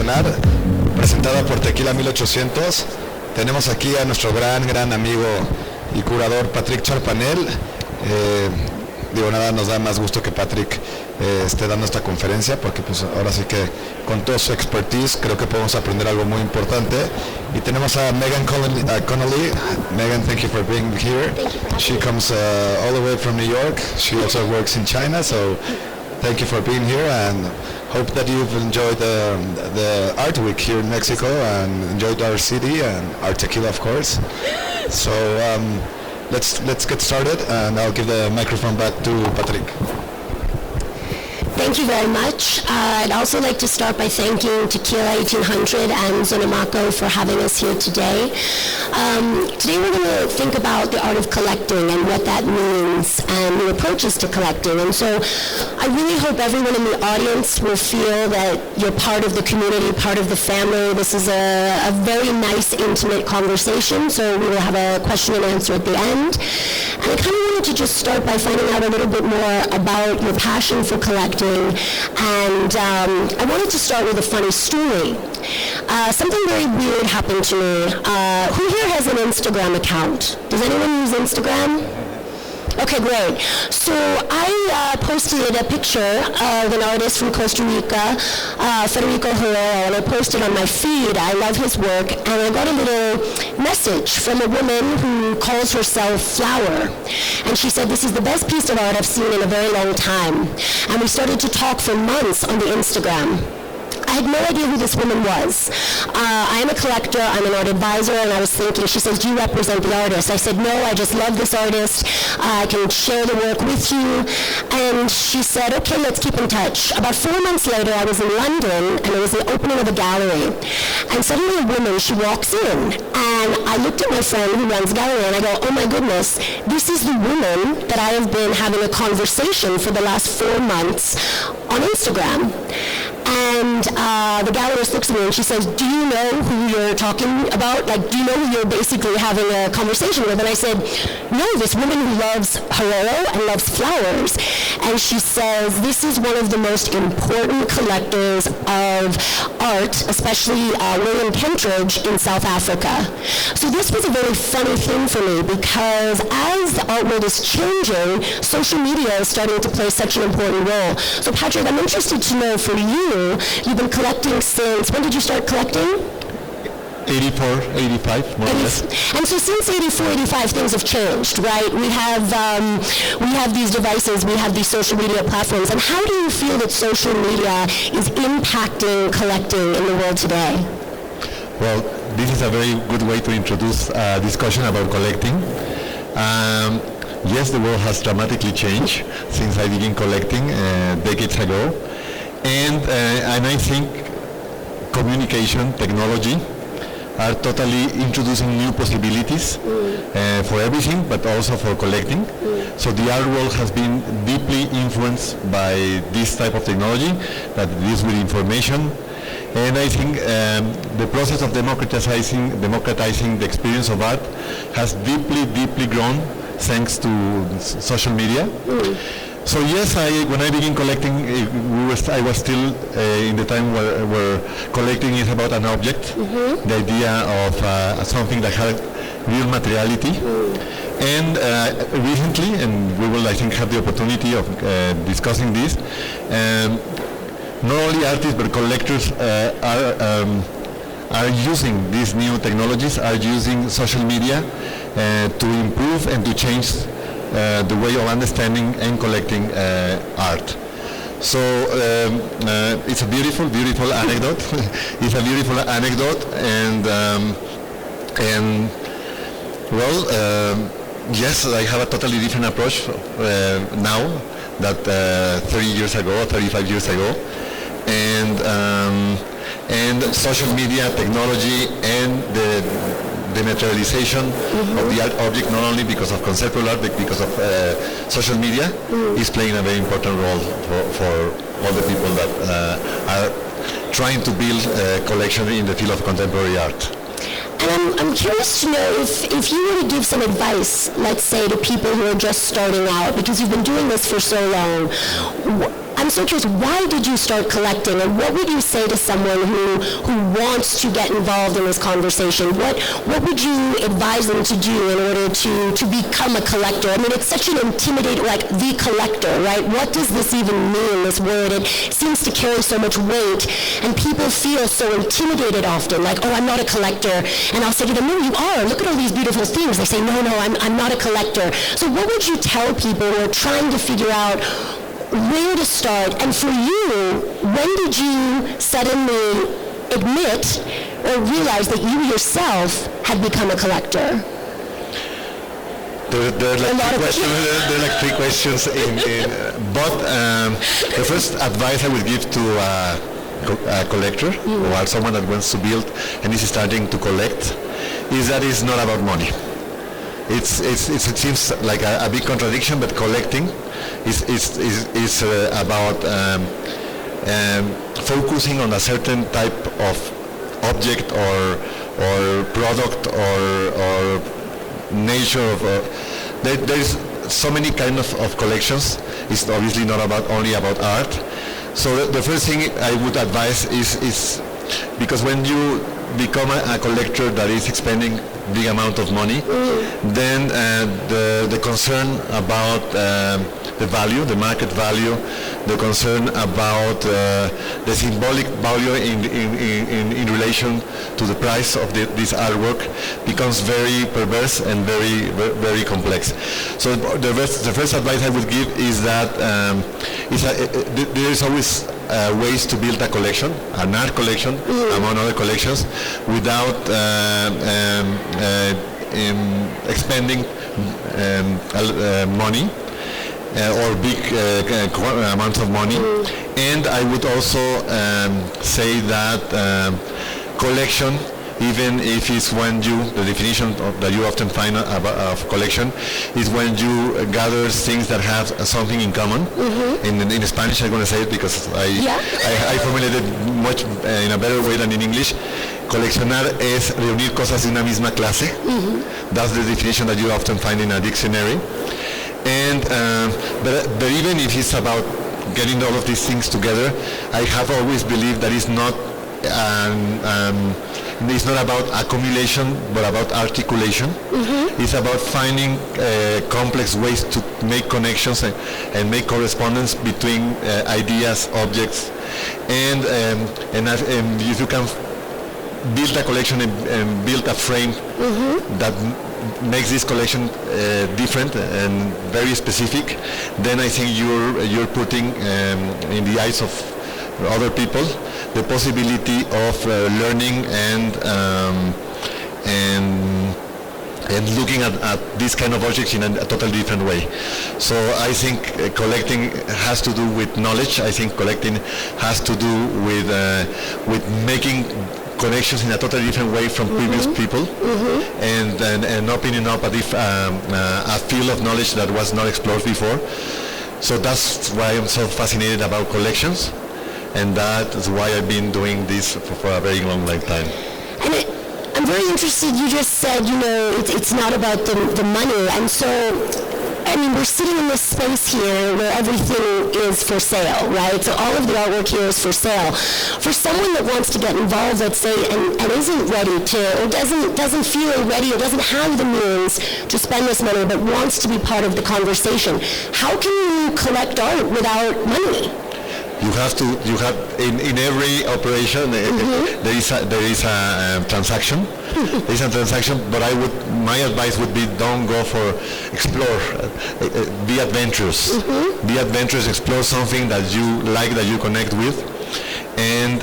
Coleccionar, presentada por Tequila 1800. Tenemos aquí a nuestro gran amigo y curador Patrick Charpenel. Nada nos da más gusto que Patrick esté dando esta conferencia, porque pues ahora sí que con toda su expertise creo que podemos aprender algo muy importante. Y tenemos a Megan Connolly. Megan, thank you for being here. She comes all the way from New York. She also works in China, so thank you for being here, and hope that you've enjoyed the art week here in Mexico and enjoyed our city and our tequila, of course. So let's get started, and I'll give the microphone back to Patrick. Thank you very much. I'd also like to start by thanking Tequila 1800 and Zonamaco for having us here today. Today we're going to think about the art of collecting and what that means and the approaches to collecting. And so I really hope everyone in the audience will feel that you're part of the community, part of the family. This is a very nice, intimate conversation, so we will have a question and answer at the end. And I kind of wanted to just start by finding out a little bit more about your passion for collecting. And I wanted to start with a funny story. Something very weird happened to me. Who here has an Instagram account? Does anyone use Instagram? Okay, great. So I posted a picture of an artist from Costa Rica, Federico Herrera, and I posted on my feed. I love his work, and I got a little message from a woman who calls herself Flower. And she said, "This is the best piece of art I've seen in a very long time." And we started to talk for months on the Instagram. I had no idea who this woman was. I am a collector, I'm an art advisor, and I was thinking, she says, "Do you represent the artist?" I said, "No, I just love this artist. I can share the work with you." And she said, "Okay, let's keep in touch." About 4 months later, I was in London, and it was the opening of a gallery. And suddenly a woman, she walks in, and I looked at my friend who runs the gallery, and I go, "Oh my goodness, this is the woman that I have been having a conversation for the last 4 months on Instagram." And the gallerist looks at me and she says, "Do you know who you're talking about? Like, do you know who you're basically having a conversation with?" And I said, "No, this woman who loves Herrero and loves flowers." And she says, "This is one of the most important collectors of art, especially William Kentridge in South Africa." So this was a very funny thing for me, because as the art world is changing, social media is starting to play such an important role. So Patrick, I'm interested to know, for you, you've been collecting since, when did you start collecting? 84, 85, more or less. And so since 84, 85, things have changed, right? We have these devices, we have these social media platforms. And how do you feel that social media is impacting collecting in the world today? Well, this is a very good way to introduce a discussion about collecting. Yes, the world has dramatically changed since I began collecting decades ago. And I think communication, technology, are totally introducing new possibilities for everything, but also for collecting. So the art world has been deeply influenced by this type of technology that deals with information. And I think the process of democratizing the experience of art has deeply grown thanks to social media. So yes, when I began collecting, I was still in the time where collecting is about an object, the idea of something that had real materiality. And recently, and we will, I think, have the opportunity of discussing this, not only artists but collectors are using these new technologies, are using social media to improve and to change the way of understanding and collecting art. So it's a beautiful anecdote. It's a beautiful anecdote, and well, yes, I have a totally different approach now that 30 years ago, 35 years ago, and social media, technology, and the materialization of the art object, not only because of conceptual art, but because of social media, is playing a very important role for all the people that are trying to build a collection in the field of contemporary art. And I'm curious to know if you were to give some advice, let's say, to people who are just starting out, because you've been doing this for so long. I'm I'm so curious, why did you start collecting, and what would you say to someone who wants to get involved in this conversation? What would you advise them to do in order to become a collector? I mean, it's such an intimidating, like, the collector, right? What does this even mean, this word? It seems to carry so much weight, and people feel so intimidated often, like, oh, I'm not a collector. And I'll say to them, no, you are. Look at all these beautiful things. They say, no, I'm not a collector. So what would you tell people who are trying to figure out where to start? And for you, when did you suddenly admit or realize that you yourself had become a collector? There are like three questions but the first advice I would give to a collector or someone that wants to build and is starting to collect is that it's not about money. It seems like a big contradiction, but collecting is about focusing on a certain type of object or product or nature of there's so many kind of collections. It's obviously not only about art. So the first thing I would advise is because when you become a collector that is expending big amount of money, then the concern about the value, the market value, the concern about the symbolic value in relation to the price of this artwork becomes very perverse and very complex. So the first advice I would give is that there is always ways to build a collection, an art collection, among other collections, without expending money or big amounts of money. And I would also say that collection, even if it's when the definition that you often find of collection is when you gather things that have something in common. In Spanish I'm going to say it because I formulated much in a better way than in English. Coleccionar es reunir cosas de una misma clase. That's the definition that you often find in a dictionary. And but even if it's about getting all of these things together, I have always believed that it's not about accumulation, but about articulation. It's about finding complex ways to make connections and make correspondence between ideas, objects, and if you can build a collection and build a frame that makes this collection different and very specific, then I think you're putting in the eyes of other people the possibility of learning and looking at this kind of objects in a totally different way. So I think collecting has to do with knowledge. I think collecting has to do with making connections in a totally different way from previous people, and opening up a field of knowledge that was not explored before. So that's why I'm so fascinated about collections. And that is why I've been doing this for a very long time. And I'm very interested, you just said, it's not about the money. And so, I mean, we're sitting in this space here where everything is for sale, right? So all of the artwork here is for sale. For someone that wants to get involved, let's say, and isn't ready to, or doesn't feel ready, or doesn't have the means to spend this money, but wants to be part of the conversation, how can you collect art without money? You have in every operation there is a transaction. There is a transaction, but my advice would be don't go for explore. Be adventurous. Be adventurous. Explore something that you like, that you connect with, and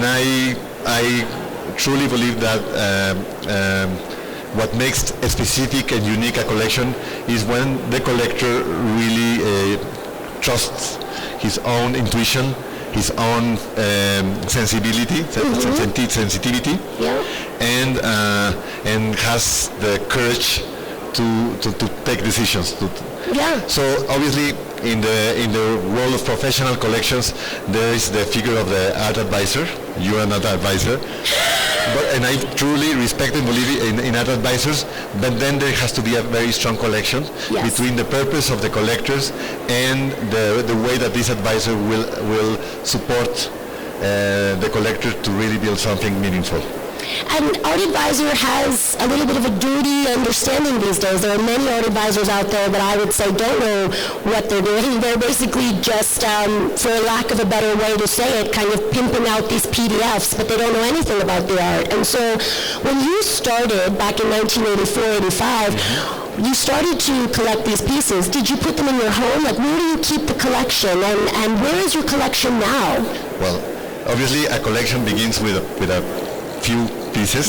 I truly believe that what makes a specific and unique a collection is when the collector really trusts his own intuition, his own sensibility, sensitivity, and has the courage to take decisions. So obviously, in the world of professional collections, there is the figure of the art advisor, you are not an advisor. And I truly respect and believe in art advisors, but then there has to be a very strong connection between the purpose of the collectors and the way that this advisor will support the collector to really build something meaningful. And art advisor has a little bit of a dirty understanding these days. There are many art advisors out there that I would say don't know what they're doing. They're basically just, for lack of a better way to say it, kind of pimping out these PDFs, but they don't know anything about the art. And so when you started back in 1984-85, you started to collect these pieces. Did you put them in your home? Like, where do you keep the collection? And where is your collection now? Well, obviously a collection begins with a few pieces,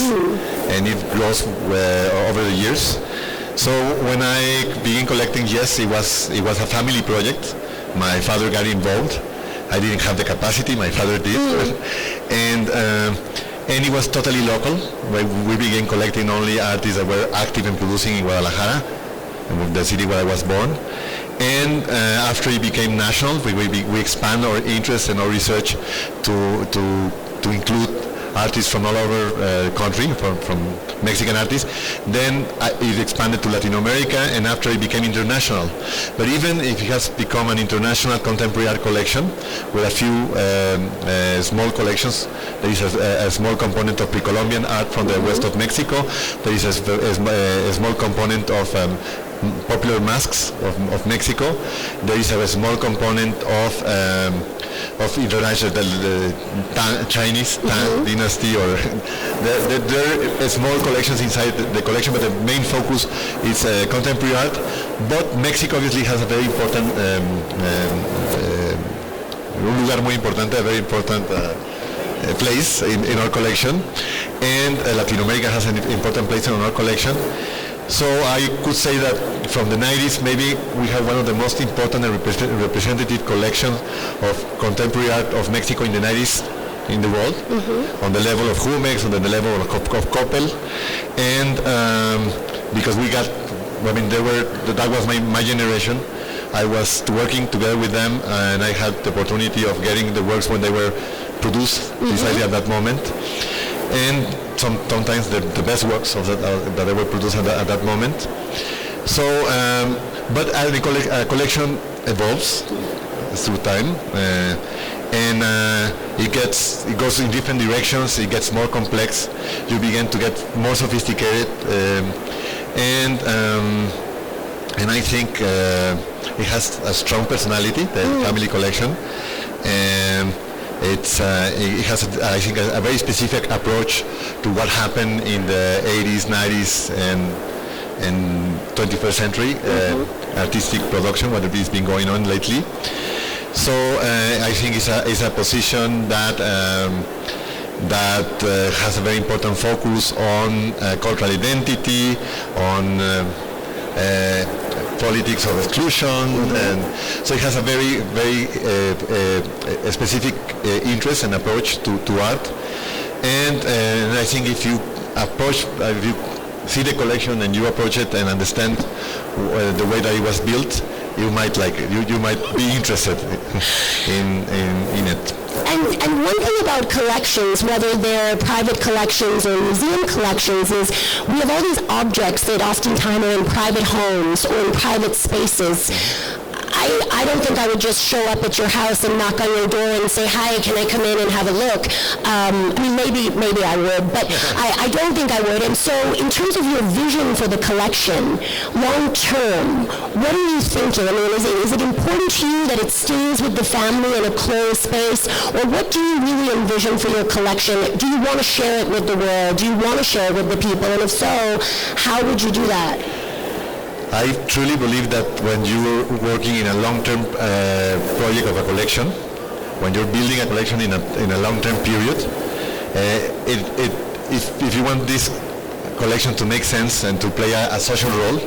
and it grows over the years. So when I began collecting, yes, it was a family project. My father got involved. I didn't have the capacity, my father did. And it was totally local. We began collecting only artists that were active and producing in Guadalajara, the city where I was born. And after it became national, we expand our interest and our research to include artists from all over the country, from Mexican artists. Then it expanded to Latin America, and after it became international. But even if it has become an international contemporary art collection with a few small collections, there is a small component of pre-Columbian art from the west of Mexico. There is a small component of popular masks of Mexico. There is a small component of international Chinese dynasty, or there are small collections inside the collection, but the main focus is contemporary art. But Mexico obviously has a very important un lugar muy importante, a very important place in our collection, and Latin America has an important place in our collection. So I could say that from the 90s, maybe we have one of the most important and representative collections of contemporary art of Mexico in the 90s in the world, on the level of Jumex, on the level of Coppel, and because we got, that was my generation. I was working together with them, and I had the opportunity of getting the works when they were produced precisely at that moment. And sometimes the best works of that they were produced at that moment. So, but the collection evolves through time, and it goes in different directions. It gets more complex. You begin to get more sophisticated, and I think it has a strong personality, the family collection. It has, I think, a very specific approach to what happened in the 80s, 90s, and 21st century artistic production, what has been going on lately. So I think it's a position that has a very important focus on cultural identity, on politics of exclusion, and so it has a very, very specific interest and approach to art. And I think if you see the collection and you approach it and understand the way that it was built, you might like it. You might be interested in it. And one thing about collections, whether they're private collections or museum collections, is we have all these objects that oftentimes are in private homes or in private spaces. I don't think I would just show up at your house and knock on your door and say, hi, can I come in and have a look? I mean, maybe I would, but I don't think I would. And so in terms of your vision for the collection, long term, what are you thinking? I mean, is it important to you that it stays with the family in a closed space? Or what do you really envision for your collection? Do you want to share it with the world? Do you want to share it with the people? And if so, how would you do that? I truly believe that when you're working in a long-term project of a collection, when you're building a collection in a long-term period, if you want this collection to make sense and to play a social role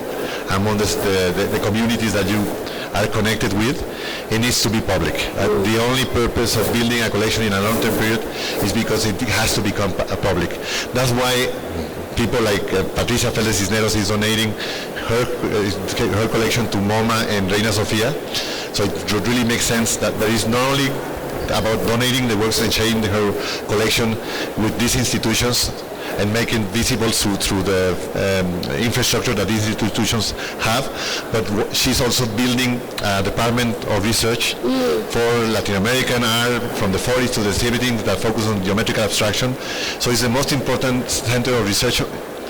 among the communities that you are connected with, it needs to be public. The only purpose of building a collection in a long-term period is because it has to become public. That's why people like Patricia Félix Cisneros is donating her collection to MoMA and Reina Sofia. So it really makes sense that there is not only about donating the works and sharing her collection with these institutions and making visible through the infrastructure that these institutions have. But she's also building a department of research for Latin American art from the 40s to the 70s that focus on geometrical abstraction. So it's the most important center of research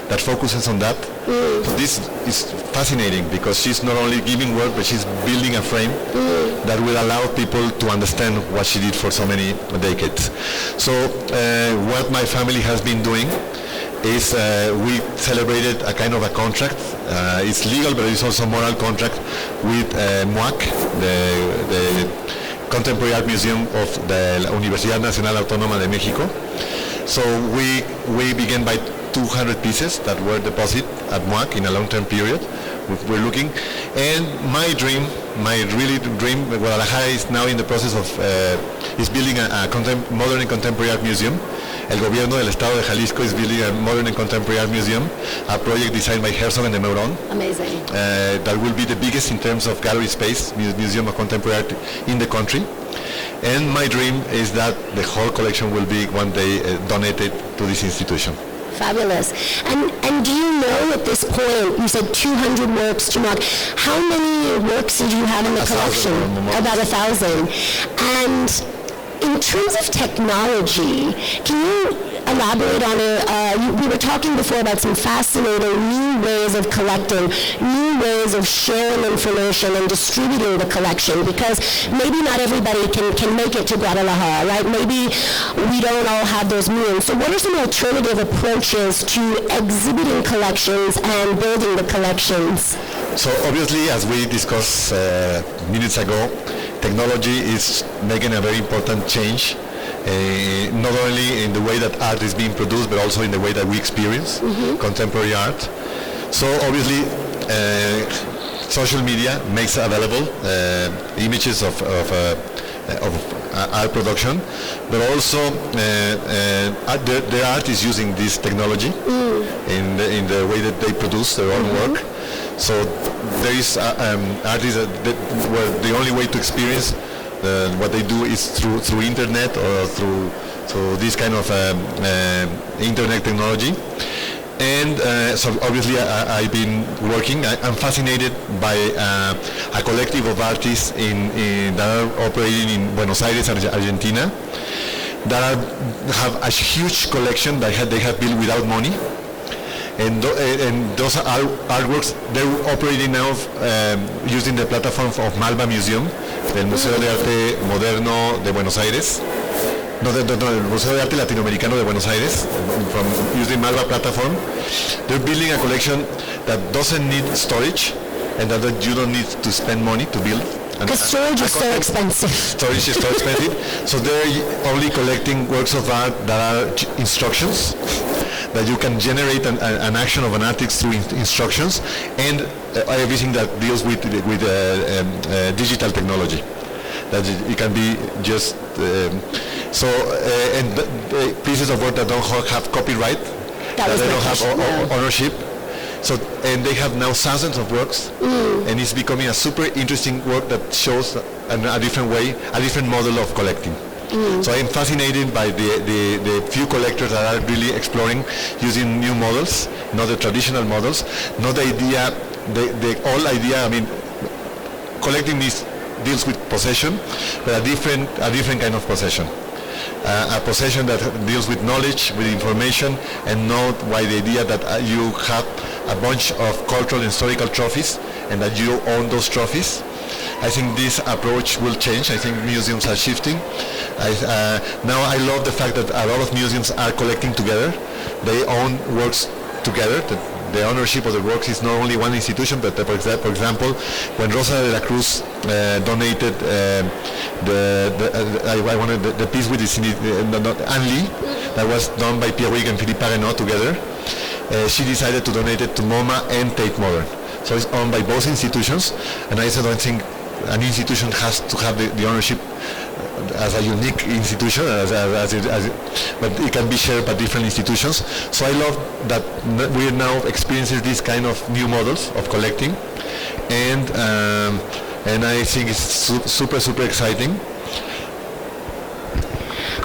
that focuses on that. So this is fascinating because she's not only giving work, but she's building a frame that will allow people to understand what she did for so many decades. So what my family has been doing is we celebrated a kind of a contract. It's legal, but it's also a moral contract with MUAC, the Contemporary Art Museum of the Universidad Nacional Autónoma de México. So we began by 200 pieces that were deposited at MUAC in a long-term period. We're looking, and my dream, Guadalajara is now in the process of is building a modern and contemporary art museum. El gobierno del estado de Jalisco is building a modern and contemporary art museum, a project designed by Herzog and de Meuron. Amazing. That will be the biggest in terms of gallery space, museum of contemporary art in the country. And my dream is that the whole collection will be one day donated to this institution. Fabulous. And do you know at this point, you said 200 works, Mark, how many works did you have in the collection? 1,000. About 1,000. And in terms of technology, can you elaborate on it? We were talking before about some fascinating new ways of collecting, new ways of sharing information and distributing the collection, because maybe not everybody can make it to Guadalajara, right? Maybe we don't all have those means. So what are some alternative approaches to exhibiting collections and building the collections? So obviously, as we discussed minutes ago, technology is making a very important change, not only in the way that art is being produced, but also in the way that we experience contemporary art. So obviously, social media makes available images of art production, but also the art is using this technology in the way that they produce their own work. So there is artists where the only way to experience what they do is through internet or through this kind of internet technology. And so obviously I've been working. I'm fascinated by a collective of artists that are operating in Buenos Aires, Argentina, that have a huge collection that they have built without money. And those artworks, they're operating now using the platform of Malva Museum, del Museo de Arte Moderno de Buenos Aires. El Museo de Arte Latinoamericano de Buenos Aires, from using Malva platform. They're building a collection that doesn't need storage and that you don't need to spend money to build. Because storage is so expensive. Storage is so expensive. So they're only collecting works of art that are instructions, that you can generate an action of an artist through instructions, and everything that deals with digital technology. That it can be just and pieces of work that don't have copyright, that they don't have ownership. So, and they have now thousands of works, and it's becoming a super interesting work that shows a different way, a different model of collecting. So I'm fascinated by the few collectors that are really exploring using new models, not the traditional models, not the idea, the old idea. I mean, collecting deals with possession, but a different kind of possession. A possession that deals with knowledge, with information, and not by the idea that you have a bunch of cultural and historical trophies and that you own those trophies. I think this approach will change. I think museums are shifting. Now I love the fact that a lot of museums are collecting together. They own works together. The ownership of the works is not only one institution, but for example, when Rosa de la Cruz donated the piece with Anne Lee, that was done by Pierre Huyghe and Philippe Parenot together, she decided to donate it to MoMA and Tate Modern. So it's owned by both institutions, and I don't think an institution has to have the ownership as a unique institution, but it can be shared by different institutions. So I love that we are now experiencing these kind of new models of collecting, and I think it's super exciting.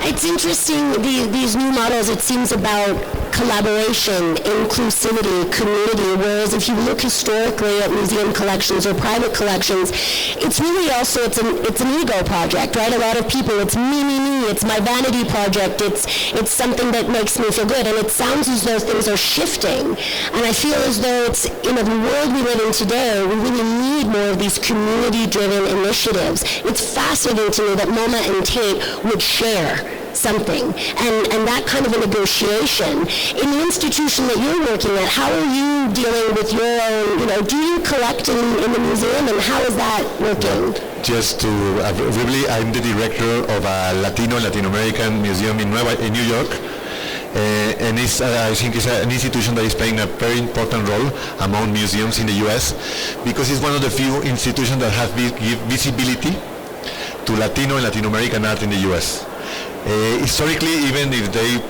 It's interesting, these new models, it seems about collaboration, inclusivity, community, whereas if you look historically at museum collections or private collections, it's really also, it's an ego project, right? A lot of people, it's me, it's my vanity project, it's something that makes me feel good, and it sounds as though things are shifting, and I feel as though it's, in the world we live in today, we really need more of these community-driven initiatives. It's fascinating to me that MoMA and Tate would share something, and that kind of a negotiation. In the institution that you're working at, how are you dealing with your own, do you collect in the museum, and how is that working? Just to, briefly, I'm the director of a Latin American museum in New York. And I think it's an institution that is playing a very important role among museums in the U.S. because it's one of the few institutions that have give visibility to Latino and Latin American art in the U.S. Historically, even if they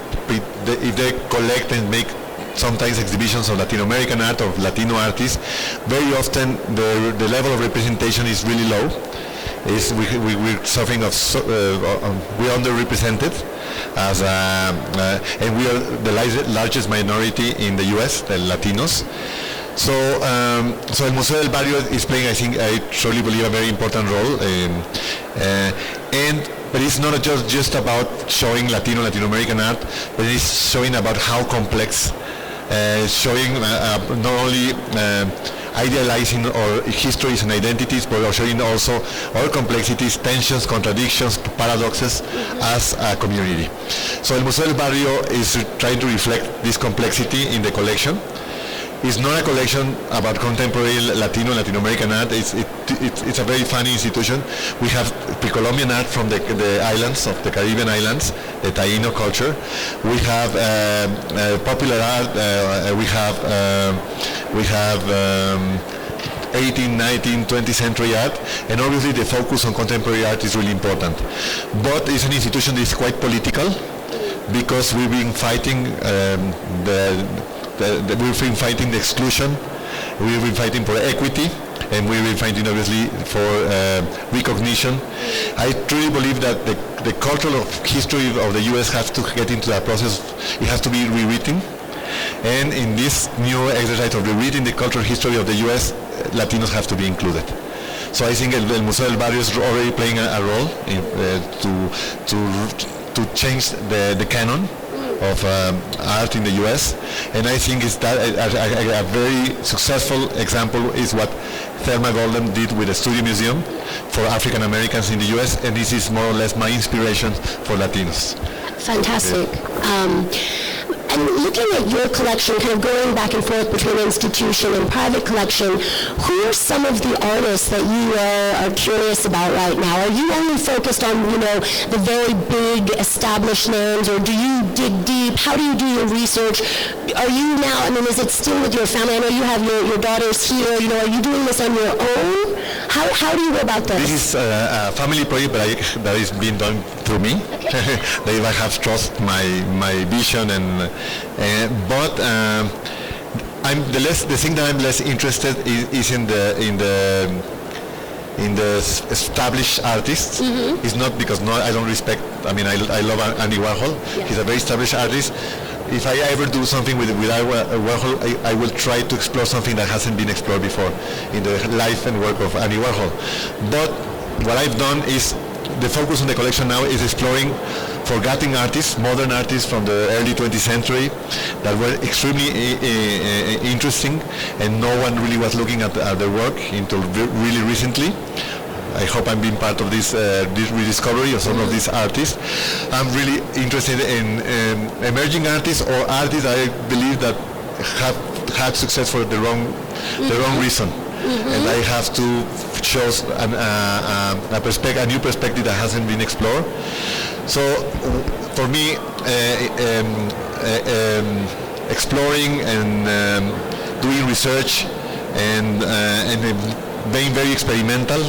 collect and make sometimes exhibitions of Latin American art of Latino artists, very often the level of representation is really low. We're suffering of we're underrepresented as and we are the largest minority in the U.S., the Latinos. So El Museo del Barrio is playing, I truly believe, a very important role. But it's not just about showing Latin American art, but it's showing about how complex, showing not only idealizing our histories and identities, but showing also our complexities, tensions, contradictions, paradoxes as a community. So El Museo del Barrio is trying to reflect this complexity in the collection. It's not a collection about contemporary Latin American art. It's a very funny institution. We have pre-Columbian art from the islands, of the Caribbean islands, the Taino culture. We have popular art. We have 18th, 19th, 20th century art, and obviously the focus on contemporary art is really important. But it's an institution that is quite political because we've been fighting we've been fighting the exclusion, we've been fighting for equity, and we've been fighting obviously for recognition. I truly believe that the cultural history of the U.S. has to get into that process. It has to be rewritten. And in this new exercise of rewriting the cultural history of the U.S., Latinos have to be included. So I think El Museo del Barrio is already playing a role to change the canon of art in the U.S. And I think a very successful example is what Thelma Golden did with the Studio Museum for African Americans in the U.S. And this is more or less my inspiration for Latinos. Fantastic. And looking at your collection, kind of going back and forth between institution and private collection, who are some of the artists that you are curious about right now? Are you only focused on, the very big established names, or do you dig deep? How do you do your research? Are you now, is it still with your family? I know you have your daughters here. Are you doing this on your own? How do you go about this? This is a family project that is being done through me. Okay. They have trust my vision but the thing that I'm less interested is in the established artists. Mm-hmm. It's not because I don't respect. I love Andy Warhol. Yeah. He's a very established artist. If I ever do something with Warhol, I will try to explore something that hasn't been explored before in the life and work of Andy Warhol. But what I've done is the focus on the collection now is exploring forgotten artists, modern artists from the early 20th century that were extremely interesting, and no one really was looking at their work until really recently. I hope I'm being part of this rediscovery of some of these artists. I'm really interested in emerging artists or artists I believe that have had success for the wrong reason. Mm-hmm. And I have to show a new perspective that hasn't been explored. So for me, exploring and doing research and being very experimental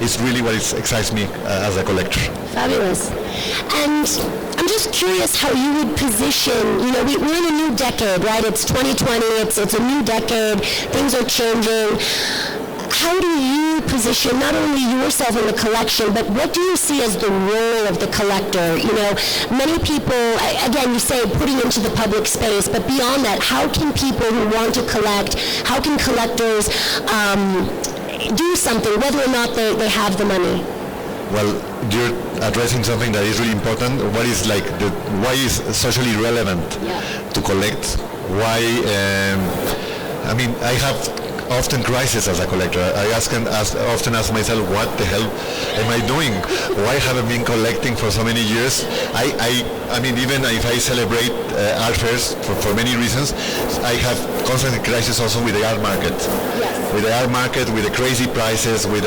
is really what excites me as a collector. Fabulous. And I'm just curious how you would position, we're in a new decade, right? It's 2020, it's a new decade, things are changing. How do you position position not only yourself in the collection, but what do you see as the role of the collector? You know, many people, again, you say putting into the public space, but beyond that, how can people who want to collect, how can collectors do something, whether or not they have the money? Well, you're addressing something that is really important. Why is socially relevant to collect? Why? I have often crisis as a collector. I often ask myself, what the hell am I doing? Why haven't I been collecting for so many years? Even if I celebrate art fairs for many reasons, I have constant crisis also with the art market. Yes. With the art market, with the crazy prices, with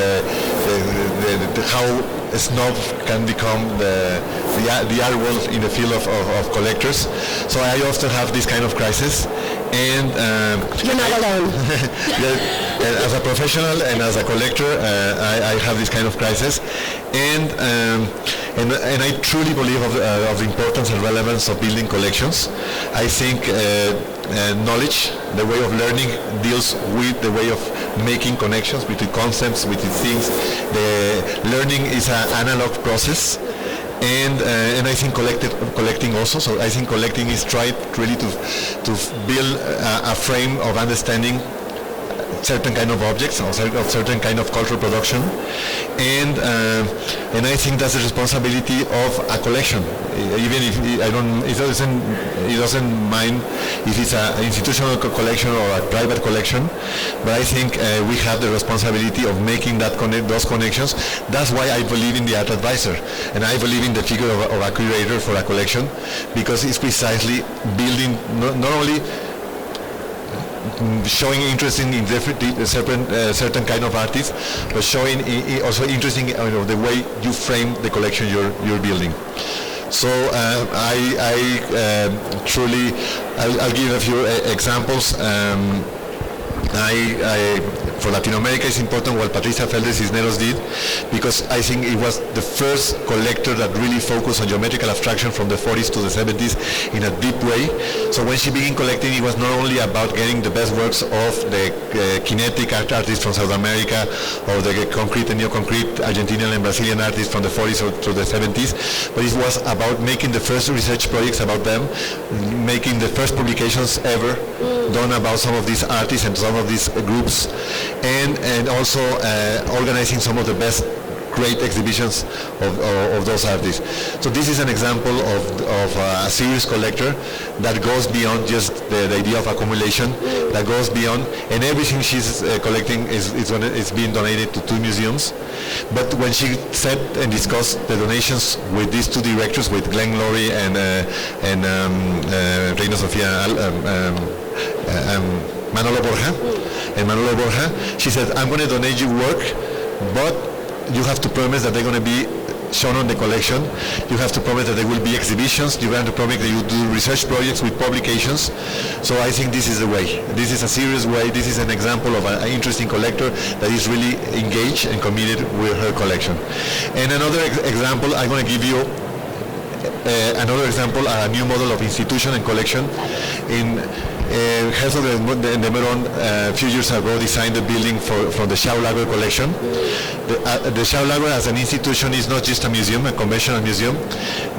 how snob can become the art world in the field of collectors. So I often have this kind of crisis. And you're not alone. As a professional and as a collector, I have this kind of crisis, and I truly believe of the importance and relevance of building collections. I think knowledge, the way of learning, deals with the way of making connections between concepts, between things. The learning is an analog process. And I think collecting also. So I think collecting is tried really to build a frame of understanding certain kind of objects or certain kind of cultural production, and I think that's the responsibility of a collection. Even if it doesn't mind if it's an institutional collection or a private collection, but I think we have the responsibility of making those connections. That's why I believe in the art advisor, and I believe in the figure of a curator for a collection, because it's precisely building not only showing interest in certain kind of artists, but showing also interesting the way you frame the collection you're building. So I'll give a few examples. For Latin America, it's important what Patricia Felder Cisneros did, because I think it was the first collector that really focused on geometrical abstraction from the 40s to the 70s in a deep way. So when she began collecting, it was not only about getting the best works of the kinetic artists from South America, or the concrete and neo-concrete Argentinian and Brazilian artists from the 40s to the 70s, but it was about making the first research projects about them, making the first publications ever done about some of these artists and some of these groups, and also organizing some of the best great exhibitions of those artists. So this is an example of a serious collector that goes beyond just the idea of accumulation, that goes beyond, and everything she's collecting is being donated to 2 museums. But when she sat and discussed the donations with these 2 directors, with Glenn Laurie and Reina Sofia Manolo Borja, she said, I'm going to donate you work, but you have to promise that they're going to be shown on the collection. You have to promise that there will be exhibitions. You have to promise that you do research projects with publications. So I think this is the way. This is a serious way. This is an example of an interesting collector that is really engaged and committed with her collection. And another example, I'm going to give you a new model of institution and collection. Herzog de Meuron a few years ago designed the building for the Schaulager collection. The Schaulager as an institution is not just a museum, a conventional museum.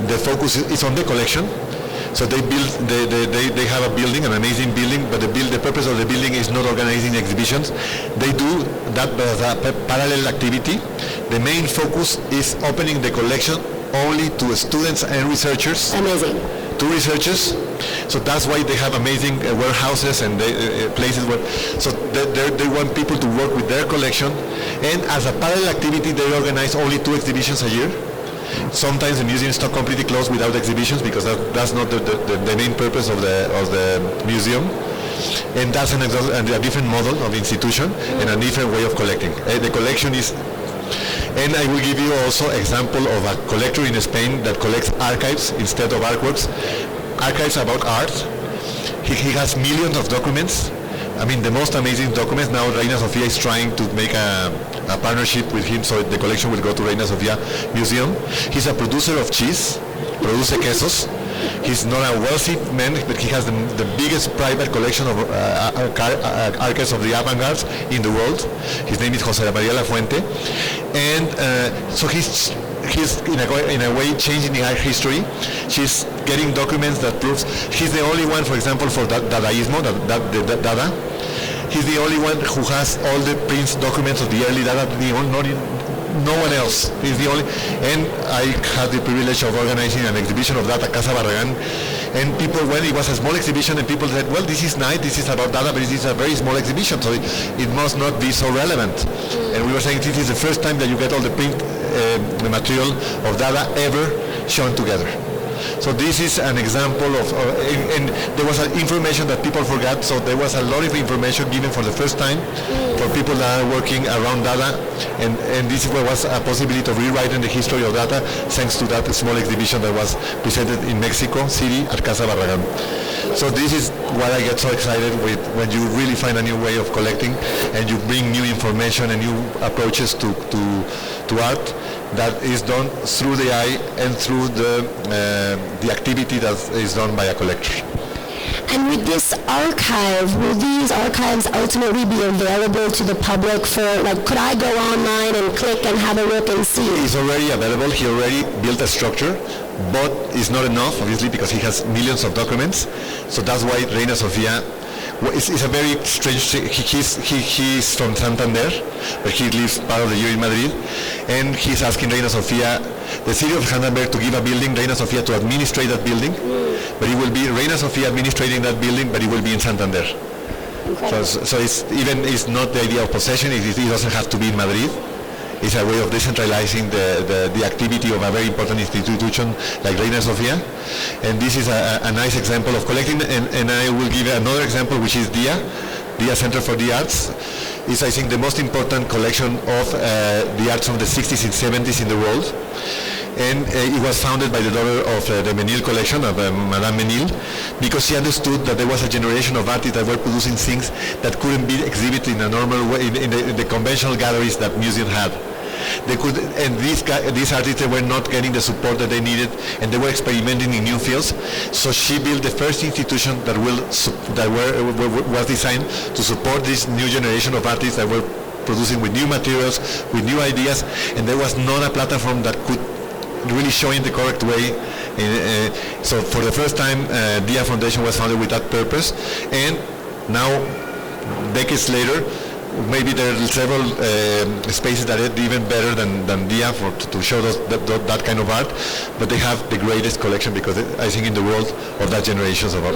The focus is on the collection. So they have a building, an amazing building, but the purpose of the building is not organizing exhibitions. They do that as a parallel activity. The main focus is opening the collection only to students and researchers. Amazing. To researchers. So that's why they have amazing warehouses and places where, so they want people to work with their collection, and as a parallel activity they organize only 2 exhibitions a year. Sometimes the museum is not completely closed without exhibitions, because that's not the main purpose of the museum. And that's a different model of institution and a different way of collecting. The collection is, and I will give you also example of a collector in Spain that collects archives instead of artworks. Archives about art. He has millions of documents. I mean, the most amazing documents. Now Reina Sofia is trying to make a partnership with him, so the collection will go to Reina Sofia Museum. He's a producer of cheese, produce quesos. He's not a wealthy man, but he has the biggest private collection of archives of the avant-garde in the world. His name is José María Lafuente, and so he's in a way changing the art history. She's getting documents that proves he's the only one, for example, for Dadaísmo, Dada. He's the only one who has all the prints documents of the early Dada. No one else. He's the only. And I had the privilege of organizing an exhibition of that at Casa Barragán. And people went, it was a small exhibition, and people said, well, this is nice, this is about Dada, but this is a very small exhibition, so it must not be so relevant. And we were saying this is the first time that you get all the print material of Dada ever shown together. So this is an example of, and there was information that people forgot, so there was a lot of information given for the first time for people that are working around Dada, and this was a possibility of rewriting the history of Dada thanks to that small exhibition that was presented in Mexico City at Casa Barragán. So this is what I get so excited with when you really find a new way of collecting and you bring new information and new approaches to art that is done through the eye and through the activity that is done by a collector. And with this archive, will these archives ultimately be available to the public for, like, could I go online and click and have a look and see? It's already available. He already built a structure, but it's not enough, obviously, because he has millions of documents. So that's why Reina Sofia, it's a very strange thing. He's from Santander, but he lives part of the year in Madrid, and he's asking Reina Sofia, the city of Santander, to give a building, Reina Sofia to administrate that building, but it will be Reina Sofia administrating that building, but it will be in Santander. So it's not the idea of possession. It doesn't have to be in Madrid. It's a way of decentralizing the activity of a very important institution like Reina Sofia. And this is a nice example of collecting. And I will give another example, which is DIA Center for the Arts. It's, I think, the most important collection of the arts from the 60s and 70s in the world. And it was founded by the daughter of the Menil collection, of Madame Menil, because she understood that there was a generation of artists that were producing things that couldn't be exhibited in a normal way, in the conventional galleries that museums had. They could, and these artists were not getting the support that they needed, and they were experimenting in new fields. So she built the first institution that was designed to support this new generation of artists that were producing with new materials, with new ideas, and there was not a platform that could really show in the correct way. So for the first time, DIA Foundation was founded with that purpose, and now, decades later, maybe there are several spaces that are even better than DIA to show that kind of art, but they have the greatest collection, because I think in the world of that generation of art,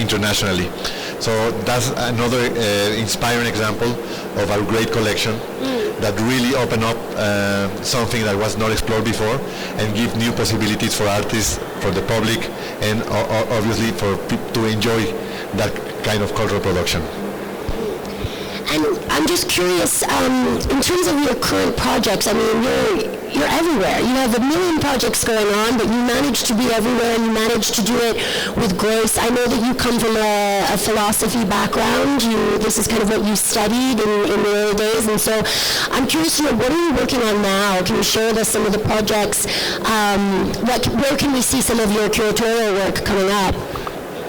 internationally. So that's another inspiring example of our great collection that really open up something that was not explored before and give new possibilities for artists, for the public, and obviously for people to enjoy that kind of cultural production. And I'm just curious, in terms of your current projects, I mean, you're everywhere. You have a million projects going on, but you manage to be everywhere, and you manage to do it with grace. I know that you come from a philosophy background. This is kind of what you studied in the early days, and so I'm curious to know, what are you working on now? Can you share with us some of the projects? Where can we see some of your curatorial work coming up?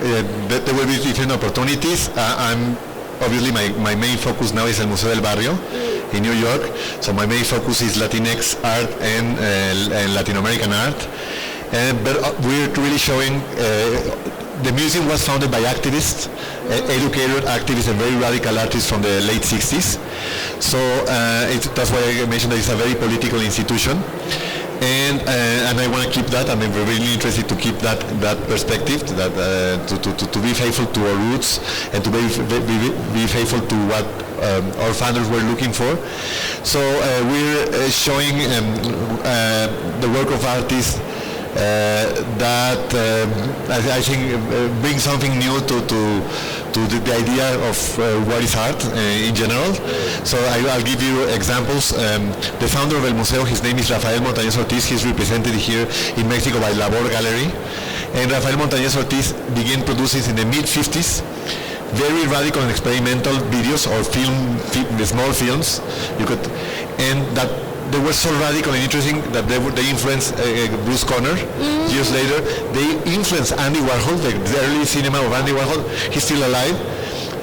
There will be different opportunities. Obviously, my main focus now is el Museo del Barrio in New York. So my main focus is Latinx art and Latin American art. But we're really showing, the museum was founded by activists, educated activists and very radical artists from the late 60s. So that's why I mentioned that it's a very political institution. And I want to keep that. I'm really interested to keep that perspective, to be faithful to our roots and to be faithful to what our founders were looking for. So we're showing the work of artists that I think brings something new to the idea of what is art in general. So I'll give you examples. The founder of El Museo, his name is Rafael Montañez Ortiz. He's represented here in Mexico by Labor Gallery. And Rafael Montañez Ortiz began producing in the mid-50s very radical and experimental videos or small films. And that they were so radical and interesting that they influenced Bruce Conner. Years later, they influenced Andy Warhol, the early cinema of Andy Warhol. He's still alive.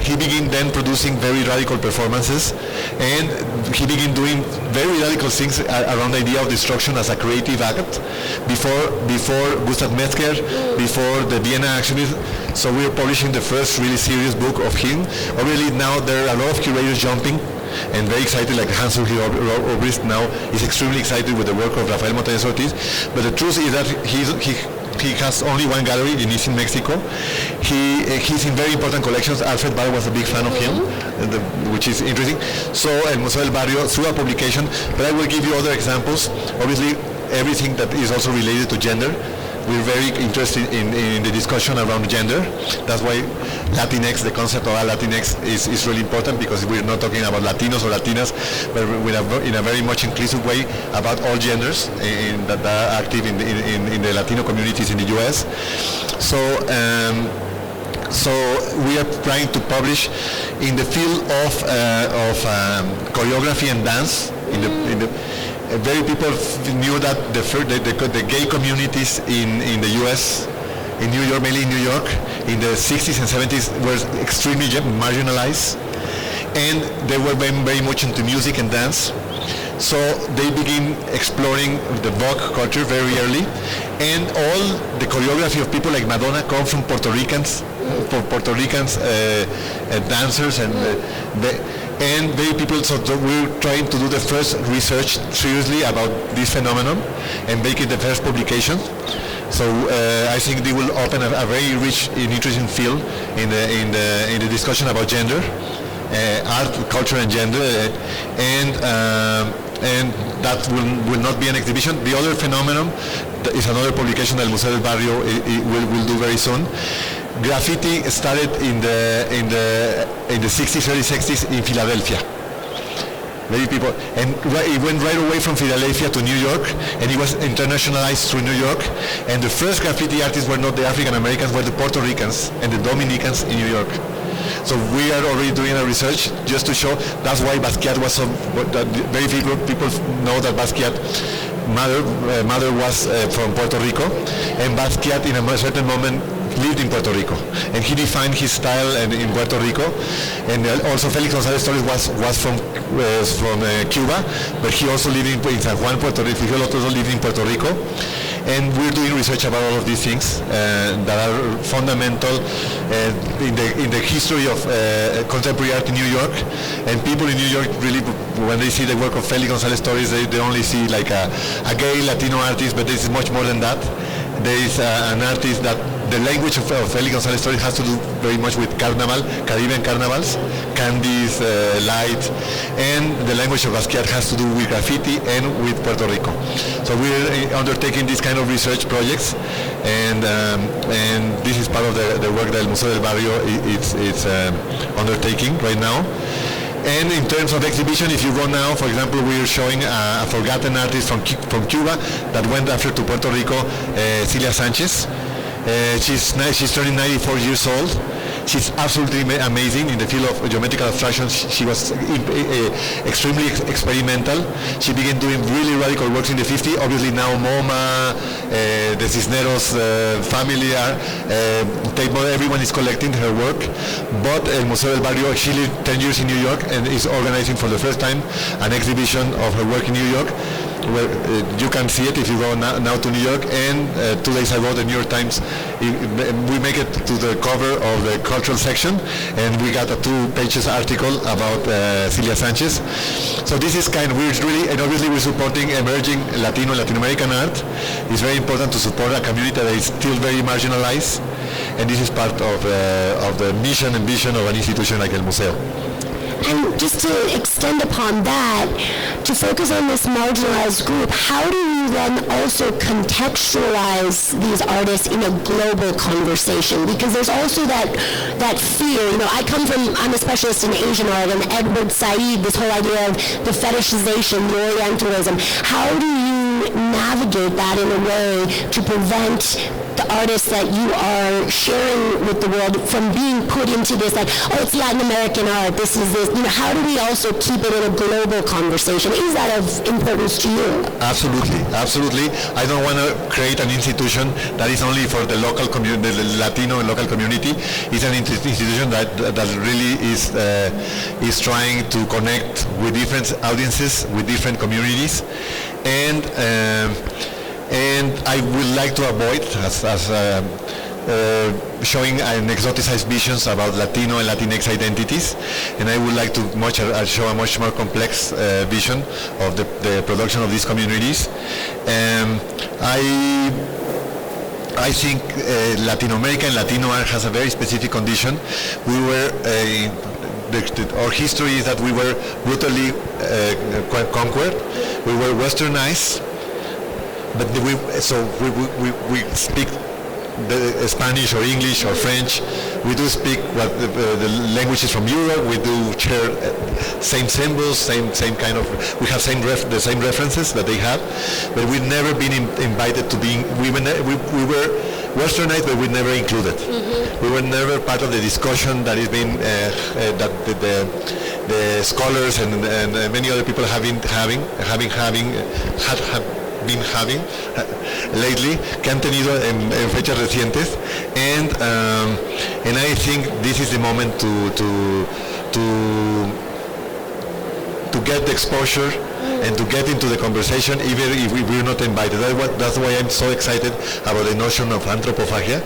He began then producing very radical performances, and he began doing very radical things around the idea of destruction as a creative act. Before Gustav Metzger, before the Vienna Actionism. So we are publishing the first really serious book of him. Obviously now there are a lot of curators jumping and very excited, like Hans-Ulrich Obrist now is extremely excited with the work of Rafael Montañez Ortiz. But the truth is that he has only one gallery in East Mexico. He's in very important collections. Alfred Barr was a big fan of him, which is interesting. So El Museo del Barrio, through a publication, but I will give you other examples. Obviously, everything that is also related to gender. We're very interested in the discussion around gender. That's why Latinx, the concept of Latinx is really important, because we're not talking about Latinos or Latinas, but in a very much inclusive way about all genders that are active in the Latino communities in the U.S. So we are trying to publish in the field of choreography and dance. Very people knew that the gay communities in the U.S., in New York, mainly in New York, in the 60s and 70s were extremely marginalized, and they were very much into music and dance. So they begin exploring the Vogue culture very early, and all the choreography of people like Madonna come from Puerto Ricans dancers and very people. So we're trying to do the first research seriously about this phenomenon and make it the first publication. So I think they will open a very rich and interesting field in the discussion about gender, art, culture, and gender, and that will not be an exhibition. The other phenomenon is another publication that El Museo del Barrio will do very soon. Graffiti started in the 60s, early 60s in Philadelphia. Many people, and it went right away from Philadelphia to New York, and it was internationalized through New York. And the first graffiti artists were not the African Americans, were the Puerto Ricans and the Dominicans in New York. So we are already doing a research just to show. That's why Basquiat was so. Very few people know that Basquiat's mother was from Puerto Rico, and Basquiat in a certain moment lived in Puerto Rico, and he defined his style in Puerto Rico. And also Felix González Torres was from Cuba, but he also lived in San Juan, Puerto Rico. He also lived in Puerto Rico, and we're doing research about all of these things that are fundamental in the history of contemporary art in New York. And people in New York really, when they see the work of Felix González Torres, they only see like a gay Latino artist, but this is much more than that. There is an artist that the language of Felix González Torres has to do very much with carnival, Caribbean carnivals, candies, light, and the language of Basquiat has to do with graffiti and with Puerto Rico. So we're undertaking these kind of research projects, and this is part of the work that El Museo del Barrio is undertaking right now. And in terms of exhibition, if you go now, for example, we are showing a forgotten artist from Cuba that went after to Puerto Rico, Celia Sanchez. She's turning 94 years old. She's absolutely amazing in the field of geometrical abstraction. She was extremely experimental. She began doing really radical works in the 50s. Obviously now MoMA, the Cisneros family, everyone is collecting her work. But El Museo del Barrio, she lived 10 years in New York and is organizing for the first time an exhibition of her work in New York. Where you can see it if you go now to New York. And 2 days ago, the New York Times, we make it to the cover of the cultural section, and we got a 2-page article about Celia Sanchez. So this is and obviously we're supporting emerging Latin American art. It's very important to support a community that is still very marginalized, and this is part of the mission and vision of an institution like El Museo. And just to extend upon that, to focus on this marginalized group, how do you then also contextualize these artists in a global conversation? Because there's also that fear. I'm a specialist in Asian art, and Edward Said, this whole idea of the fetishization, the Orientalism. How do you navigate that in a way to prevent the artists that you are sharing with the world from being put into this, like, oh, it's Latin American art, this is this, how do we also keep it in a global conversation? Is that of importance to you? Absolutely, absolutely. I don't want to create an institution that is only for the local community, the Latino and local community. It's an institution that really is trying to connect with different audiences, with different communities, and I would like to avoid showing an exoticized visions about Latino and Latinx identities, and I would like to show a much more complex vision of the production of these communities. I think Latin America and Latino art has a very specific condition. We were our history is that we were brutally conquered. We were westernized, but we speak the Spanish or English or French. We do speak the languages from Europe. We do share same symbols, same kind of. We have the same references that they have, but we've never been invited to be. We were westernized, but we never included. Mm-hmm. We were never part of the discussion that is being that the scholars and many other people have been having lately, que han tenido en fechas recientes, and I think this is the moment to get the exposure and to get into the conversation, even if we're not invited. That's why I'm so excited about the notion of anthropophagia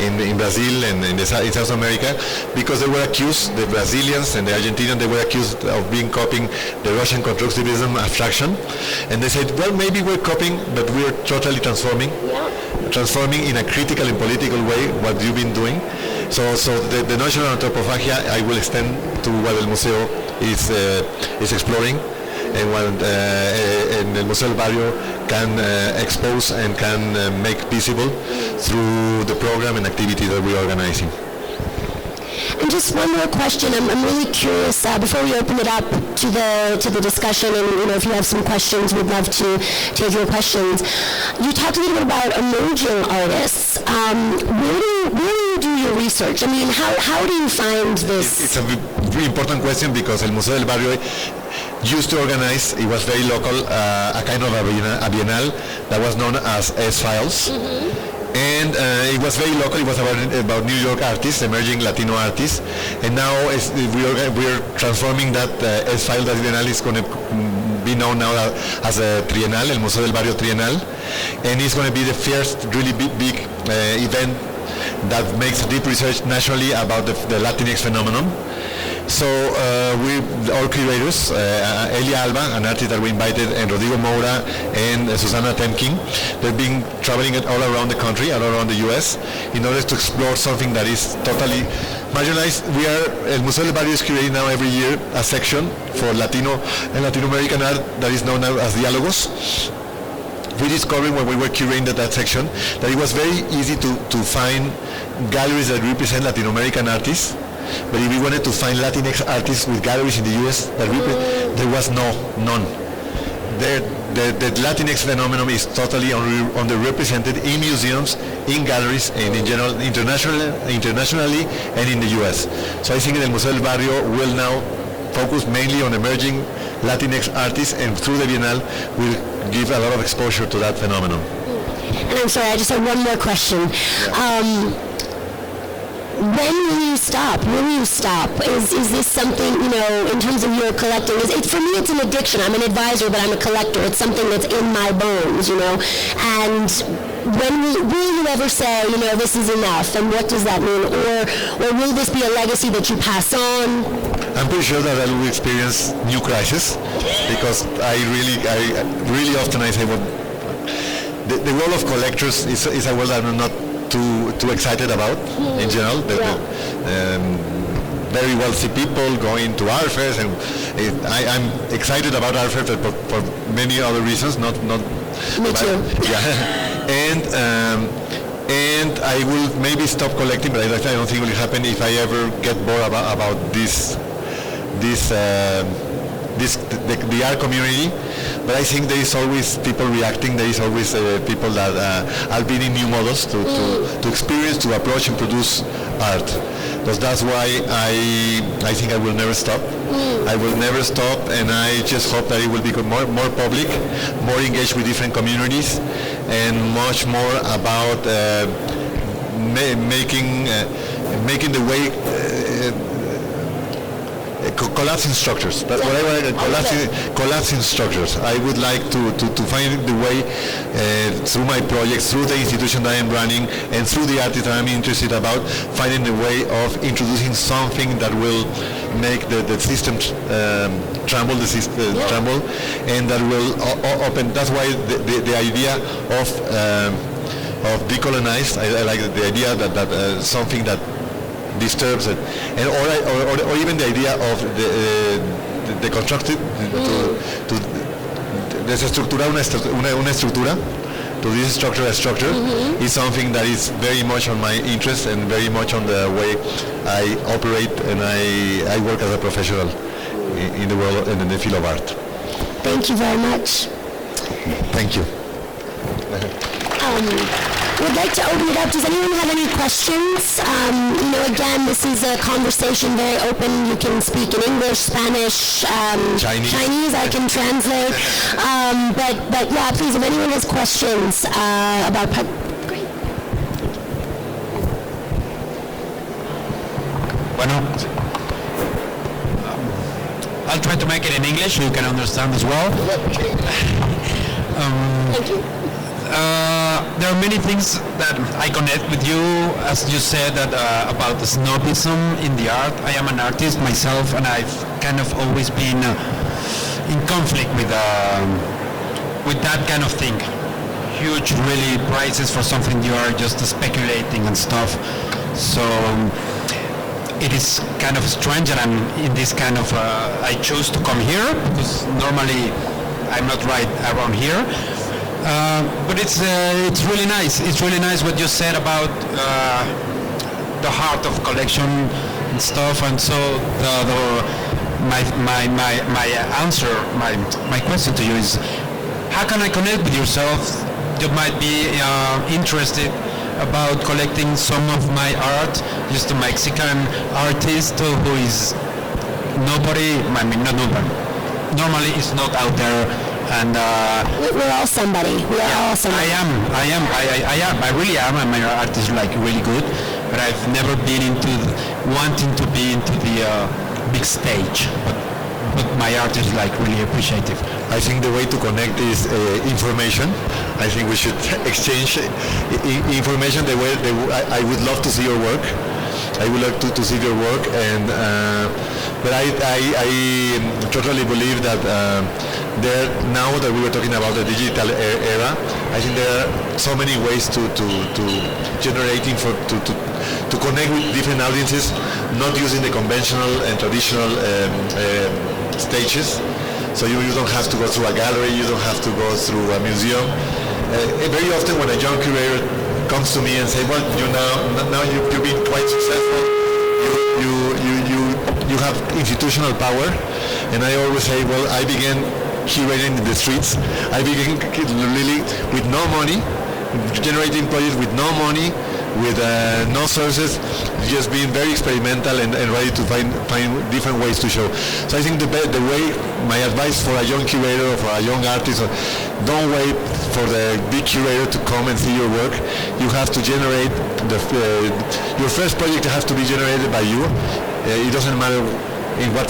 in Brazil and in South America, because they were accused, the Brazilians and the Argentinians, they were accused of copying the Russian constructivism abstraction, and they said, well, maybe we're copying, but we're totally transforming in a critical and political way what you've been doing. So the notion of anthropophagia I will extend to what el Museo is exploring, and what el Museo del Barrio can expose and can make visible through the program and activity that we're organizing. And just one more question. I'm really curious, before we open it up to the discussion, and if you have some questions, we'd love to take your questions. You talked a little bit about emerging artists. Where do you do your research? I mean, how do you find this? It's a very important question, because el Museo del Barrio used to organize, it was very local, a kind of a bienal that was known as S-Files. Mm-hmm. And it was very local. It was about New York artists, emerging Latino artists, and now we're transforming that S-File. That Bienal is going to be known now as a Trienal, el Museo del Barrio Trienal, and it's going to be the first really big event that makes deep research nationally about the Latinx phenomenon. So our curators, Elia Alba, an artist that we invited, and Rodrigo Moura and Susana Temkin, they've been traveling all around the country, all around the U.S., in order to explore something that is totally marginalized. El Museo del Barrio is curating now every year a section for Latino and Latin American art that is known as Diálogos. We discovered when we were curating that section that it was very easy to find galleries that represent Latin American artists. But if we wanted to find Latinx artists with galleries in the U.S., there was none. The Latinx phenomenon is totally underrepresented in museums, in galleries, and in general, internationally, and in the U.S. So I think the Museo del Barrio will now focus mainly on emerging Latinx artists, and through the Bienal will give a lot of exposure to that phenomenon. And I'm sorry, I just have one more question. Yeah. When will you stop? Will you stop? Is this something, in terms of your collecting? For me, it's an addiction. I'm an advisor, but I'm a collector. It's something that's in my bones, And when will you ever say, this is enough? And what does that mean? Or will this be a legacy that you pass on? I'm pretty sure that I will experience new crisis, because I really often say, well, the role of collectors is a world that I'm not too excited about in general. Very wealthy people going to art fairs, and I'm excited about art fairs for many other reasons. Not. Me too. Yeah, and I will maybe stop collecting, but I don't think it will happen if I ever get bored about this the art community, but I think there is always people reacting. There is always people that are building new models to experience, to approach and produce art. Because that's why I think I will never stop. I will never stop, and I just hope that it will become more public, more engaged with different communities, and much more about making the way collapsing structures. That's what I want. Collapsing structures. I would like to find the way through my projects, through the institution that I'm running, and through the artists that I'm interested about, finding the way of introducing something that will make the system tremble, tremble, and that will open. That's why the idea of decolonized. I like the idea that something that disturbs it, and or even the idea of the constructed to desestructurar una estructura, to destructure a structure, is something that is very much on my interest and very much on the way I operate and I work as a professional in the world and in the field of art. Thank you very much. Thank you. We'd like to open it up. Does anyone have any questions? Again, this is a conversation, very open. You can speak in English, Spanish, Chinese. I can translate. But yeah, please, if anyone has questions about... Great. Bueno, I'll try to make it in English so you can understand as well. Thank you. There are many things that I connect with you, as you said, that about the snobism in the art. I am an artist myself, and I've kind of always been in conflict with that kind of thing. Huge, really, prices for something you are just speculating and stuff. So it is kind of strange that I'm in this kind of, I chose to come here, because normally I'm not right around here. But it's really nice. It's really nice what you said about the heart of collection and stuff. And so my answer, my question to you is, how can I connect with yourself? You might be interested about collecting some of my art. Just a Mexican artist who is nobody. I mean, not nobody. Normally, it's not out there. And we're all somebody. We are all somebody. I am. I really am. And my art is like really good, but I've never been into wanting to be into the big stage. But my art is like really appreciative. I think the way to connect is information. I think we should exchange information. I would love to see your work. I would like to see your work, and but I totally believe that there, now that we were talking about the digital era, I think there are so many ways to generate info, to connect with different audiences, not using the conventional and traditional stages. So you don't have to go through a gallery, you don't have to go through a museum. Very often when a young curator comes to me and say, well, now you've been quite successful, you have institutional power, and I always say, well, I began curating in the streets. I began really with no money, generating projects with no money, with no sources, just being very experimental and ready to find different ways to show. So I think the way, my advice for a young curator or for a young artist, don't wait for the big curator to come and see your work. You have to generate, your first project has to be generated by you. It doesn't matter in what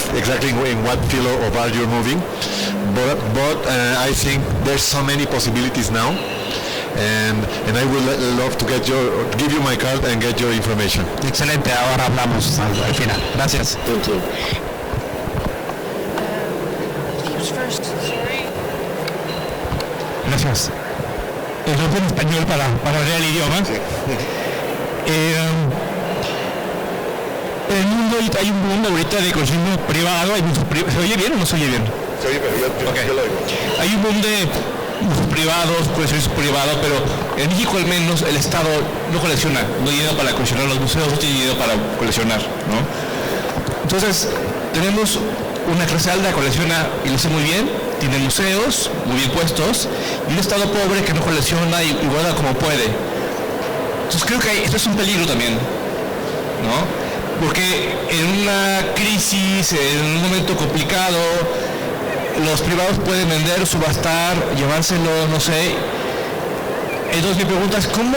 field of art you're moving, but I think there's so many possibilities now. And I would love to give you my card and get your information. Excelente, ahora hablamos al final. Gracias. Thank you. Who's first? Sorry. Gracias. Eso en español para leer el idioma. Sí. En el mundo hay un mundo ahorita de coleccionismo privado. ¿Se oye bien o no se oye bien? Se oye, pero yo lo oigo. Hay un mundo de privados, coleccionismo privado, pero en México al menos el Estado no colecciona, no tiene dinero para coleccionar, los museos no tienen dinero para coleccionar, ¿no? Entonces tenemos una clase alta colecciona y lo hace muy bien, tiene museos muy bien puestos, y un estado pobre que no colecciona y guarda como puede. Entonces creo que esto es un peligro también, ¿no? Porque en una crisis, en un momento complicado, los privados pueden vender, subastar, llevárselo, no sé. Entonces mi pregunta es, ¿cómo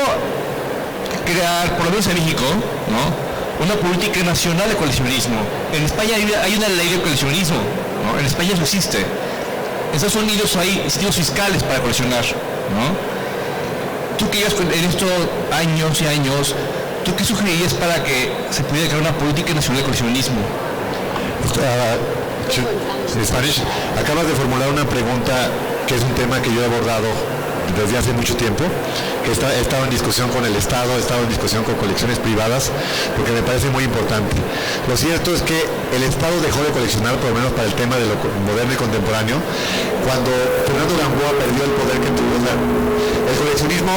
crear, por lo menos en México, ¿no?, una política nacional de coleccionismo? En España hay una ley de coleccionismo, ¿no? En España eso existe. En Estados Unidos hay incentivos fiscales para coleccionar, ¿no? Tú que llevas en estos años y años, ¿tú qué sugerirías para que se pudiera crear una política nacional de coleccionismo? Spanish, acabas de formular una pregunta que es un tema que yo he abordado desde hace mucho tiempo, que he estado en discusión con el Estado, he estado en discusión con colecciones privadas, porque me parece muy importante. Lo cierto es que el Estado dejó de coleccionar, por lo menos para el tema de lo moderno y contemporáneo, cuando Fernando Gamboa perdió el poder que tuvo. O sea, el coleccionismo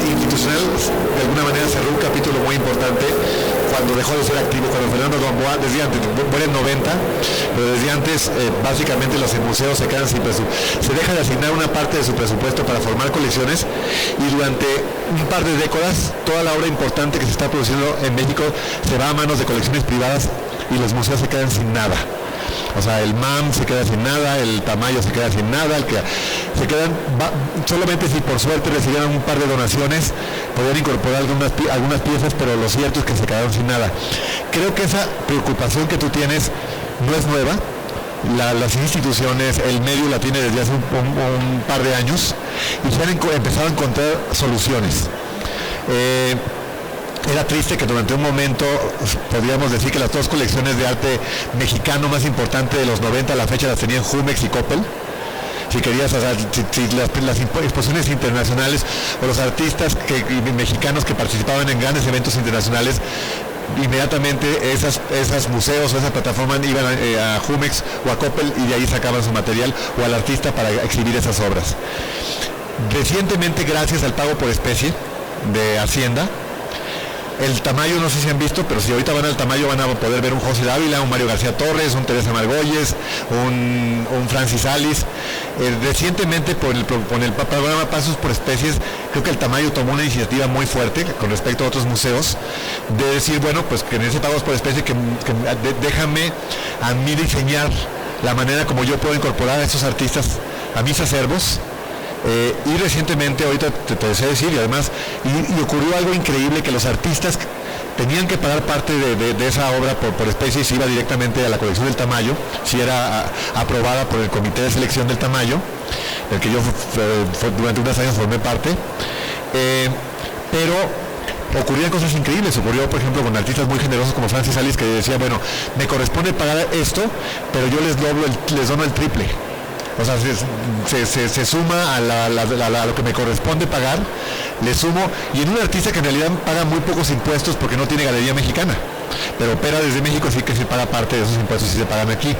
institucional de alguna manera cerró un capítulo muy importante cuando dejó de ser activo, cuando Fernando Gamboa, desde antes, muere en 90, pero desde antes básicamente los museos se quedan sin presupuesto, se deja de asignar una parte de su presupuesto para formar colecciones, y durante un par de décadas toda la obra importante que se está produciendo en México se va a manos de colecciones privadas y los museos se quedan sin nada. O sea, el MAM se queda sin nada, el Tamayo se queda sin nada, se quedan, solamente si por suerte recibieran un par de donaciones, podrían incorporar algunas piezas, pero lo cierto es que se quedaron sin nada. Creo que esa preocupación que tú tienes no es nueva. Las instituciones, el medio la tiene desde hace un par de años, y se han empezado a encontrar soluciones. Era triste que durante un momento podríamos decir que las dos colecciones de arte mexicano más importantes de los 90 a la fecha las tenían Jumex y Coppel. Si querías, o sea, si las exposiciones internacionales o los artistas mexicanos que participaban en grandes eventos internacionales, inmediatamente esas museos o esa plataforma iban a Jumex o a Coppel, y de ahí sacaban su material, o al artista para exhibir esas obras. Recientemente, gracias al pago por especie de Hacienda, el Tamayo, no sé si han visto, pero si ahorita van al Tamayo van a poder ver un José Dávila, un Mario García Torres, un Teresa Margolles, un Francis Alice. Recientemente, con el programa Pasos por Especies, creo que el Tamayo tomó una iniciativa muy fuerte con respecto a otros museos, de decir, bueno, pues que en ese Pagos por Especie déjame a mí diseñar la manera como yo puedo incorporar a esos artistas a mis acervos. Y recientemente, ahorita te deseo decir, y además, y ocurrió algo increíble, que los artistas tenían que pagar parte de esa obra por especie, y se iba directamente a la colección del Tamayo, si era aprobada por el comité de selección del Tamayo, del que yo durante unos años formé parte. Pero ocurrían cosas increíbles. Ocurrió, por ejemplo, con artistas muy generosos como Francis Alice, que decía, bueno, me corresponde pagar esto, pero yo les dono el triple. O sea, se suma a lo que me corresponde pagar, le sumo, y en un artista que en realidad paga muy pocos impuestos porque no tiene galería mexicana, pero opera desde México, sí que se paga parte de esos impuestos y se pagan aquí.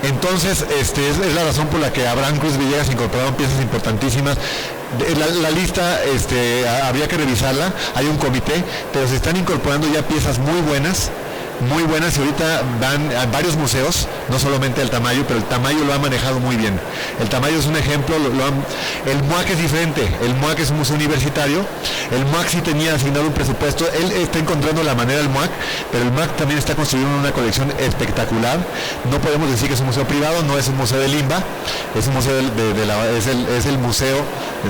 Entonces, es la razón por la que Abraham Cruz Villegas incorporaron piezas importantísimas. La lista habría que revisarla, hay un comité, pero se están incorporando ya piezas muy buenas, y ahorita van a varios museos, no solamente el Tamayo, pero el Tamayo lo ha manejado muy bien. El Tamayo es un ejemplo. El MUAC es diferente. El MUAC es un museo universitario. El MUAC sí tenía asignado un presupuesto. Él está encontrando la manera del MUAC, pero el MUAC también está construyendo una colección espectacular. No podemos decir que es un museo privado, no es un museo de Limba, es un museo es el museo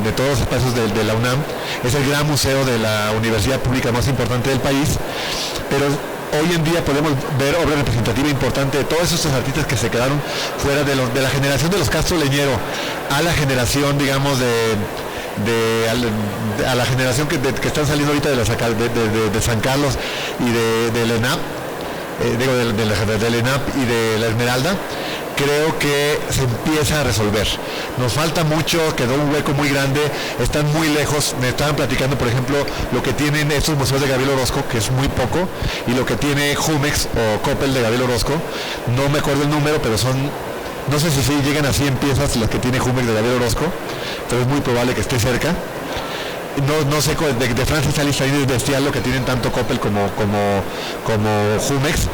de todos los espacios de la UNAM, es el gran museo de la universidad pública más importante del país, pero hoy en día podemos ver obra representativa importante de todos esos artistas que se quedaron fuera de la generación de los Castro Leñero, a la generación, digamos, a la generación que están saliendo ahorita de San Carlos y del ENAP, del ENAP y de la Esmeralda. Creo que se empieza a resolver. Nos falta mucho, quedó un hueco muy grande, están muy lejos. Me estaban platicando, por ejemplo, lo que tienen estos museos de Gabriel Orozco, que es muy poco, y lo que tiene Jumex o Coppel de Gabriel Orozco. No me acuerdo el número, pero no sé si llegan a 100 piezas las que tiene Jumex de Gabriel Orozco, pero es muy probable que esté cerca. No sé, de Francis Alice es bestial lo que tienen tanto Coppel como Jumex.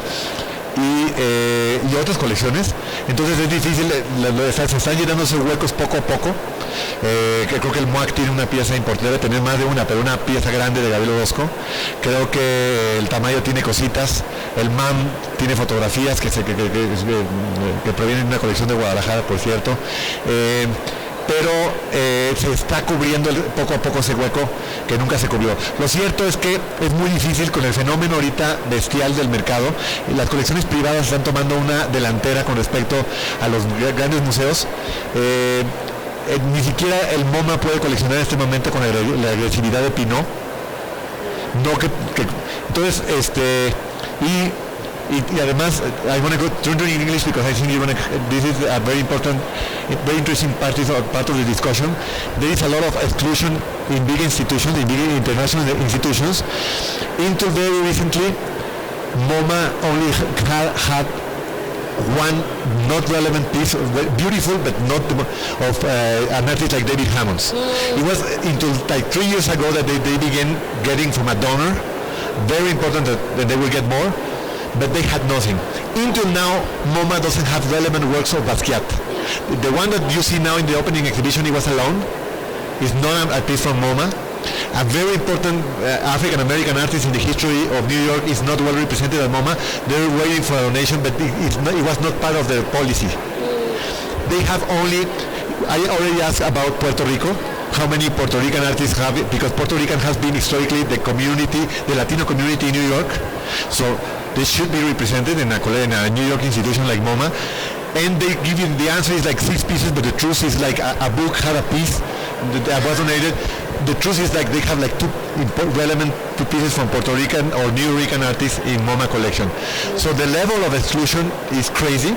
y otras colecciones. Entonces es difícil, se están llenando esos huecos poco a poco. Que creo que el MOAC tiene una pieza importante, debe tener más de una, pero una pieza grande de Gabriel Orozco. Creo que el Tamayo tiene cositas, el MAM tiene fotografías que provienen de una colección de Guadalajara, por cierto. Pero se está cubriendo poco a poco ese hueco que nunca se cubrió. Lo cierto es que es muy difícil con el fenómeno ahorita bestial del mercado. Las colecciones privadas están tomando una delantera con respecto a los grandes museos. Ni siquiera el MoMA puede coleccionar en este momento con la agresividad de Pinot. Entonces, y además, I want to go through in English because I think this is a very important, very interesting part of the discussion. There is a lot of exclusion in big institutions, in big international institutions. Until very recently, MoMA only had one not relevant piece, beautiful but not of an artist like David Hammonds. It was until like 3 years ago that they began getting from a donor, very important that they will get more, but they had nothing. Until now, MoMA doesn't have relevant works of Basquiat. The one that you see now in the opening exhibition, it was alone. It's not a piece from MoMA. A very important African-American artist in the history of New York is not well represented at MoMA. They're waiting for a donation, but it was not part of their policy. They have only, I already asked about Puerto Rico, how many Puerto Rican artists have it, because Puerto Rican has been historically the community, the Latino community in New York, so they should be represented in a New York institution like MoMA. And they give you, the answer is like 6 pieces, but the truth is like a book had a piece that was donated. The truth is like they have like 2 relevant pieces from Puerto Rican or New Rican artists in MoMA collection. So the level of exclusion is crazy.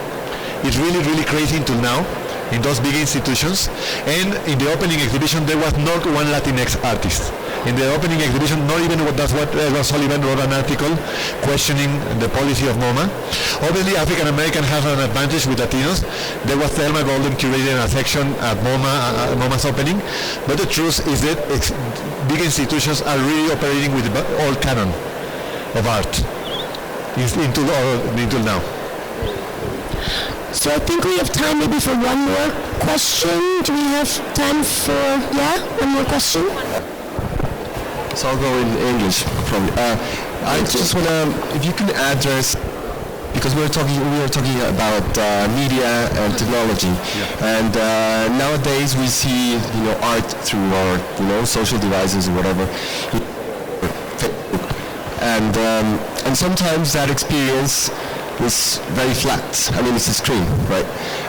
It's really, really crazy until now in those big institutions. And in the opening exhibition, there was not one Latinx artist. In the opening exhibition, not even that's what Edward Sullivan wrote an article questioning the policy of MoMA. Obviously, African American have an advantage with Latinos. There was Thelma Golden curating a section at MoMA's opening. But the truth is that big institutions are really operating with the old canon of art until now. So I think we have time maybe for one more question. Do we have time for, one more question? So I'll go in English, probably. I just want to, if you can address, because we were talking about media and technology, and nowadays we see art through our social devices or whatever, Facebook, and sometimes that experience is very flat. I mean, it's a screen, right?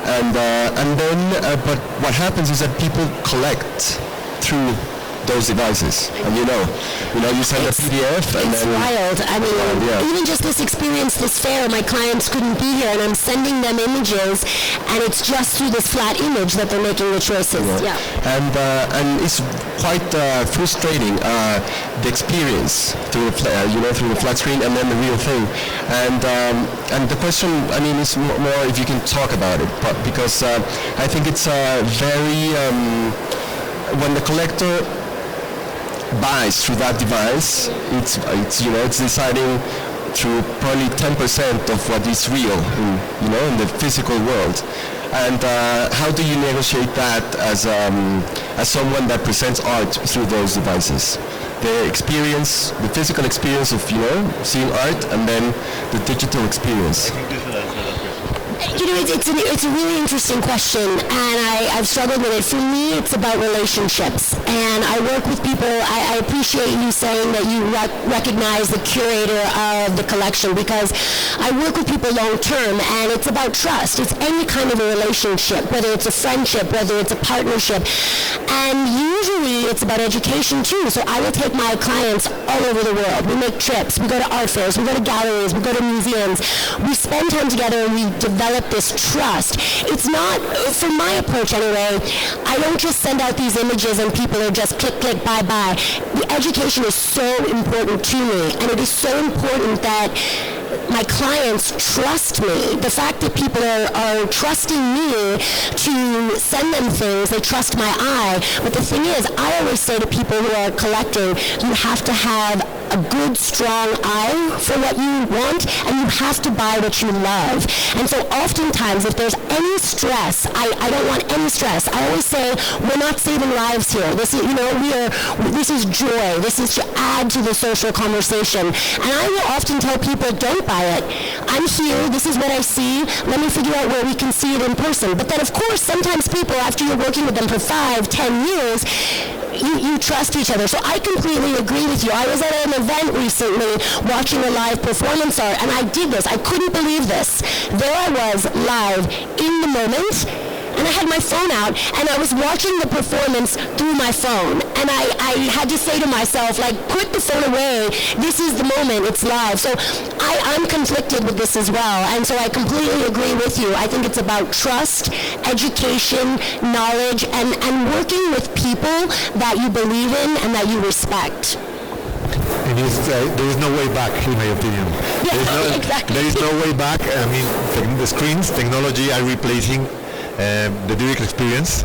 And then, but what happens is that people collect through those devices, and you send a PDF, and it's then wild. I mean, even just this experience, this fair, my clients couldn't be here, and I'm sending them images, and it's just through this flat image that they're making the choices. And it's quite frustrating, the experience through through the flat screen, and then the real thing. And the question, I mean, is more if you can talk about it, but because I think it's very when the collector buys through that device, it's deciding through probably 10% of what is real in the physical world. And how do you negotiate that as someone that presents art through those devices? The experience, the physical experience of seeing art, and then the digital experience. It's a really interesting question, and I've struggled with it. For me, it's about relationships, and I work with people. I appreciate you saying that you recognize the curator of the collection, because I work with people long term, and it's about trust. It's any kind of a relationship, whether it's a friendship, whether it's a partnership, and usually it's about education too. So I will take my clients all over the world. We make trips, we go to art fairs, we go to galleries, we go to museums. We spend time together, and we develop this trust. It's not, from my approach anyway, I don't just send out these images and people are just click, click, bye, bye. The education is so important to me, and it is so important that my clients trust me. The fact that people are trusting me to send them things, they trust my eye. But the thing is, I always say to people who are collecting, you have to have a good, strong eye for what you want, and you have to buy what you love. And so oftentimes, if there's any stress, I don't want any stress. I always say, we're not saving lives here. This is, this is joy. This is to add to the social conversation. And I will often tell people, don't buy it. I'm here. This is what I see. Let me figure out where we can see it in person. But then, of course, sometimes people, after you're working with them for 5, 10 years, you trust each other. So I completely agree with you. I was at an event recently watching a live performance art, and I did this. I couldn't believe this. There I was, live, in the moment, and I had my phone out, and I was watching the performance through my phone. And I had to say to myself, like, put the phone away. This is the moment. It's live. So I'm conflicted with this as well. And so I completely agree with you. I think it's about trust, education, knowledge, and working with people that you believe in and that you respect. And there is no way back, in my opinion. Yeah, exactly. There is no way back. I mean, the screens, technology are replacing the direct experience.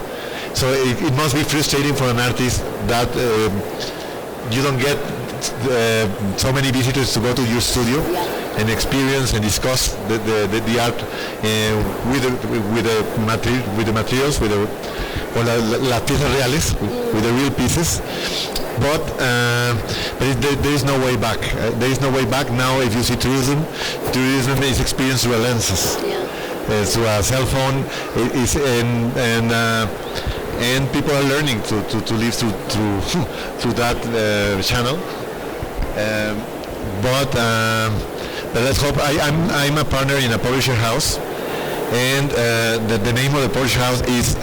So it must be frustrating for an artist that you don't get so many visitors to go to your studio and experience and discuss the art with the materials, with las piezas reales, with the real pieces. But there is no way back. There is no way back now. If you see tourism is experienced through lenses. Through a cell phone, and people are learning to live through that channel. But let's hope. I'm a partner in a publisher house, and the name of the publisher house is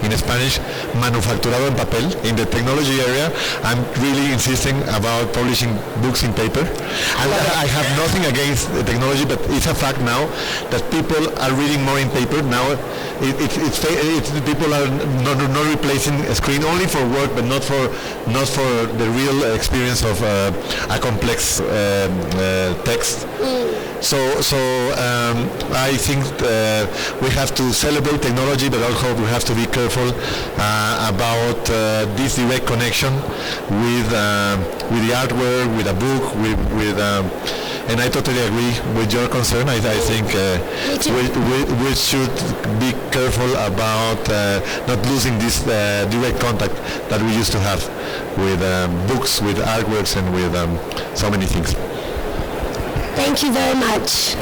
in Spanish Manufacturado en Papel. In the technology area, I'm really insisting about publishing books in paper. And I have nothing against the technology, but it's a fact now that people are reading more in paper. Now people are not replacing a screen only for work, but not for the real experience of a complex text. So I think we have to celebrate technology, but also we have to be careful about this direct connection with the artwork, with a book, and I totally agree with your concern. I think we should be careful about not losing this direct contact that we used to have with books, with artworks, and with so many things. Thank you very much.